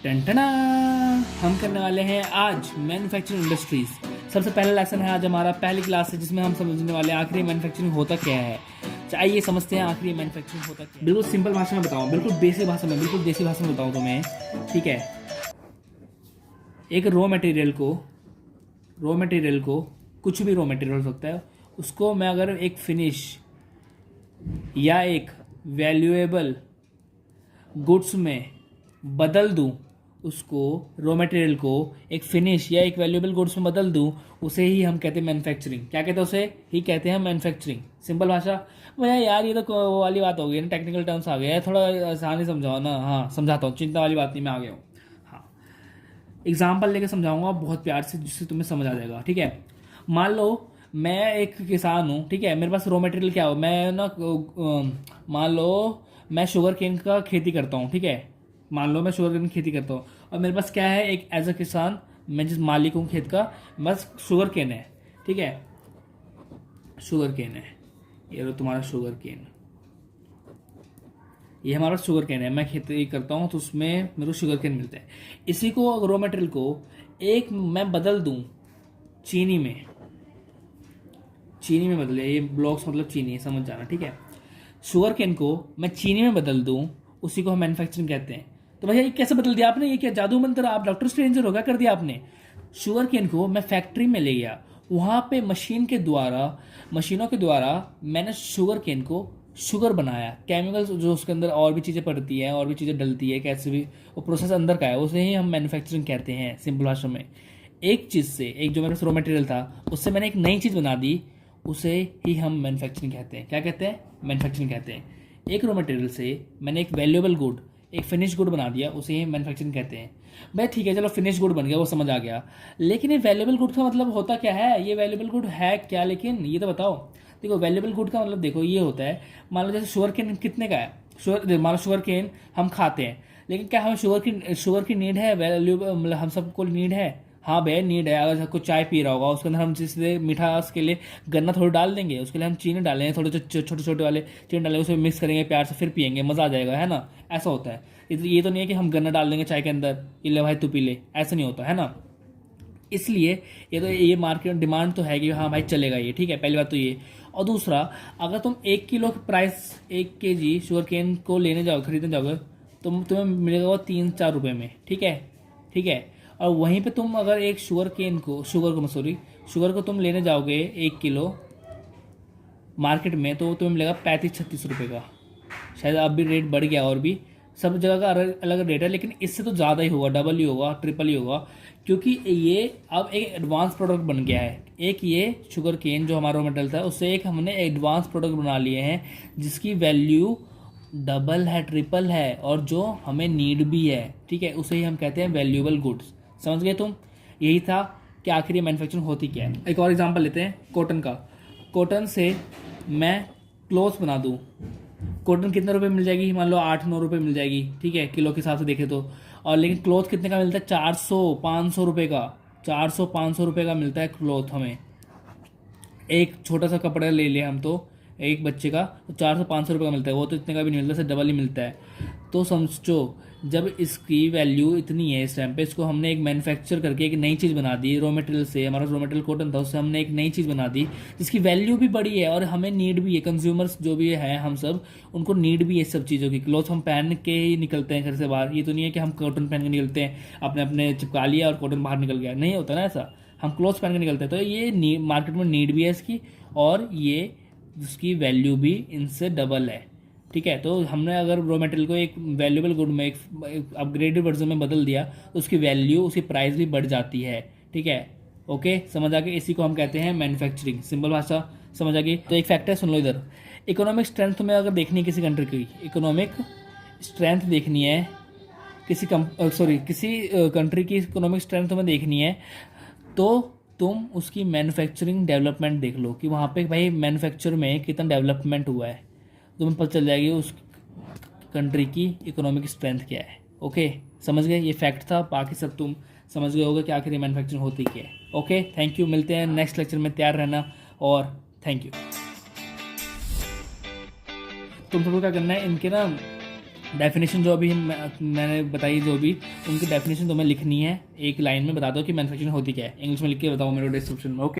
टंटना हम करने वाले हैं आज मैन्युफैक्चरिंग इंडस्ट्रीज। सबसे पहला लेसन है आज हमारा, पहली क्लास है जिसमें हम समझने वाले हैं आखिरी मैन्युफैक्चरिंग होता क्या है। आइए समझते हैं आखिरी मैन्युफैक्चरिंग होता क्या है। बिल्कुल सिंपल भाषा में बताऊं, बिल्कुल बेसिक भाषा में, बिल्कुल देसी भाषा में बताऊं तुम्हें, ठीक है। एक रॉ मटेरियल को कुछ भी रॉ मटेरियल हो सकता है, उसको मैं अगर एक फिनिश या एक वैल्यूएबल गुड्स में बदल दूं, उसको रॉ मटेरियल को एक फिनिश या एक वैल्यूएबल गुड्स में बदल दूं, उसे ही हम कहते हैं मैन्युफैक्चरिंग। क्या कहते हैं उसे? ही कहते हैं मैन्युफैक्चरिंग। सिंपल भाषा। भैया यार ये तो वो वाली बात हो गई ना, टेक्निकल टर्म्स आ गए हैं, थोड़ा आसान ही समझाओ ना। हाँ समझाता हूँ, चिंता वाली बात नहीं, मैं आ गया हूँ। हाँ एग्जाम्पल लेके समझाऊंगा बहुत प्यार से, जिससे तुम्हें समझ आ जाएगा, ठीक है। मान लो मैं एक किसान हूँ, ठीक है। मेरे पास रॉ मटेरियल क्या हो, मैं ना मान लो मैं शुगर केन का खेती करता हूँ, ठीक है। मान लो मैं शुगर केन की खेती करता हूँ और मेरे पास क्या है, एक एज अ किसान, मैं जिस मालिक हूँ खेत का, बस शुगर केन है, ठीक है। शुगर केन है, ये लो तुम्हारा शुगर केन, ये हमारा शुगर केन है। मैं खेती करता हूँ तो उसमें मेरे को शुगर केन मिलता है। इसी को रॉ मटेरियल को एक मैं बदल दूँ चीनी में, चीनी में बदले, ये ब्लॉक्स मतलब चीनी, समझ जाना, ठीक है। शुगर केन को मैं चीनी में बदल दूं, उसी को हम मैन्युफैक्चरिंग कहते हैं। तो भैया ये कैसे बदल दिया आपने, ये क्या जादू मंत्र, आप डॉक्टर स्ट्रेंजर हो क्या कर दिया आपने। शुगर केन को मैं फैक्ट्री में ले गया, वहां पे मशीनों के द्वारा मैंने शुगर केन को शुगर बनाया। केमिकल्स जो उसके अंदर और भी चीज़ें पड़ती है, और भी चीज़ें डलती है, कैसे भी वो प्रोसेस अंदर का है, उसे ही हम मैन्युफैक्चरिंग कहते हैं सिंपल भाषा में। एक चीज़ से, एक जो मेरे पास रॉ मटेरियल था उससे मैंने एक नई चीज़ बना दी, उसे ही हम मैन्युफैक्चरिंग कहते हैं। क्या कहते हैं? मैन्युफैक्चरिंग कहते हैं। एक रॉ मटेरियल से मैंने एक वैल्यूएबल गुड, एक फिनिश गुड बना दिया, उसे ही मैन्युफैक्चरिंग कहते हैं। भाई ठीक है, चलो फिनिश गुड बन गया, वो समझ आ गया। लेकिन ये वैल्यूएबल गुड का मतलब होता क्या है, ये वैल्यूएबल गुड है क्या, लेकिन ये तो बताओ। देखो वैल्यूएबल गुड का मतलब देखो ये होता है, मान लो जैसे शुगर केन कितने का है, मान लो शुगर केन हम खाते हैं, लेकिन क्या हमें शुगर की नीड है, वैल्यूएबल मतलब हम सबको नीड है। हाँ भैया नीड है। अगर कोई चाय पी रहा होगा उसके अंदर हम जिससे मिठास के लिए गन्ना थोड़ा डाल देंगे, उसके लिए हम चीनी डालेंगे, थोड़े छोटे छोटे वाले चीनी डालेंगे, उसे मिक्स करेंगे प्यार से, फिर पियेंगे, मज़ा आ जाएगा, है ना। ऐसा होता है। ये तो नहीं है कि हम गन्ना डाल देंगे चाय के अंदर, ये ले भाई तू पी ले, ऐसा नहीं होता है ना। इसलिए ये मार्केट में डिमांड तो है कि हाँ भाई चलेगा ये, ठीक है। पहली बात तो ये। और दूसरा, अगर तुम 1 किलो की प्राइस, 1 kg शुगर केन को लेने जाओ, खरीदने जाओगे, तुम्हें मिलेगा वो 3-4 रुपये में, ठीक है, ठीक है। और वहीं पे तुम अगर एक शुगर को तुम लेने जाओगे 1 किलो मार्केट में, तो तुम्हें मिलेगा 35-36 रुपये का। शायद अब भी रेट बढ़ गया, और भी सब जगह का अलग अलग रेट है, लेकिन इससे तो ज़्यादा ही होगा, डबल ही होगा, ट्रिपल ही होगा, क्योंकि ये अब एक एडवांस प्रोडक्ट बन गया है। एक ये शुगर केन जो हमारा रॉ मटेरियल था, उससे एक हमने एडवांस प्रोडक्ट बना लिए हैं जिसकी वैल्यू डबल है, ट्रिपल है, और जो हमें नीड भी है, ठीक है। उसे ही हम कहते हैं वैल्यूएबल गुड्स। समझ गए तुम? यही था कि आखिर ये मैन्युफैक्चरिंग होती क्या है। एक और एग्जांपल लेते हैं कॉटन का। कॉटन से मैं क्लोथ्स बना दूँ, कॉटन कितने रुपए मिल जाएगी, मान लो 8-9 रुपये मिल जाएगी, ठीक है, किलो के हिसाब से देखें तो। और लेकिन क्लोथ कितने का मिलता है? 400-500 रुपये का, 400-500 रुपये का मिलता है क्लोथ हमें। एक छोटा सा कपड़ा ले लिया हम तो, एक बच्चे का, तो 400-500 रुपये का मिलता है। वो तो इतने का भी नहीं मिलता, डबल ही मिलता है। तो समझो, जब इसकी वैल्यू इतनी है इस टाइम पे, इसको हमने एक मैन्युफैक्चर करके एक नई चीज़ बना दी रॉ मटेरियल से। हमारा रॉ मटेरियल कॉटन था, उससे हमने एक नई चीज़ बना दी जिसकी वैल्यू भी बड़ी है और हमें नीड भी है। कंज्यूमर्स जो भी है, हम सब, उनको नीड भी है इस सब चीज़ों की। क्लोथ हम पहन के ही निकलते हैं घर से बाहर, ये तो नहीं है कि हम कॉटन पहन के निकलते हैं, अपने अपने चिपका लिया और कॉटन बाहर निकल गया, नहीं होता ना ऐसा। हम क्लोथ्स पहन के निकलते हैं। तो ये मार्केट में नीड भी है इसकी, और ये उसकी वैल्यू भी इनसे डबल है, ठीक है। तो हमने अगर रॉ मटेरियल को एक वैल्यूएबल गुड में, एक अपग्रेडेड वर्जन में बदल दिया, तो उसकी वैल्यू, उसकी प्राइस भी बढ़ जाती है, ठीक है। ओके, समझ आ गया? इसी को हम कहते हैं मैन्युफैक्चरिंग। सिंपल भाषा समझ आ गई? तो एक फैक्ट है, सुन लो इधर। इकोनॉमिक स्ट्रेंथ तुम्हें अगर देखनी है किसी कंट्री की, इकोनॉमिक स्ट्रेंथ देखनी है किसी कंट्री की इकोनॉमिक स्ट्रेंथ तुम्हें देखनी है, तो तुम उसकी मैन्युफैक्चरिंग डेवलपमेंट देख लो कि वहाँ पे भाई मैन्युफैक्चर में कितना डेवलपमेंट हुआ है, तुम्हें पता चल जाएगी उस कंट्री की इकोनॉमिक स्ट्रेंथ क्या है। ओके, समझ गए? ये फैक्ट था, बाकी सब तुम समझ गए होगे कि आखिर मैन्युफैक्चरिंग होती क्या है। ओके, थैंक यू, मिलते हैं नेक्स्ट लेक्चर में, तैयार रहना, और थैंक यू। तुम सबको क्या करना है, इनके ना डेफिनेशन जो अभी मैंने बताई, जो भी उनकी डेफिनेशन तुम्हें लिखनी है, एक लाइन में बता दो कि मैन्युफैक्चरिंग होती क्या है, इंग्लिश में लिख के बताओ मेरे डिस्क्रिप्शन में। ओके।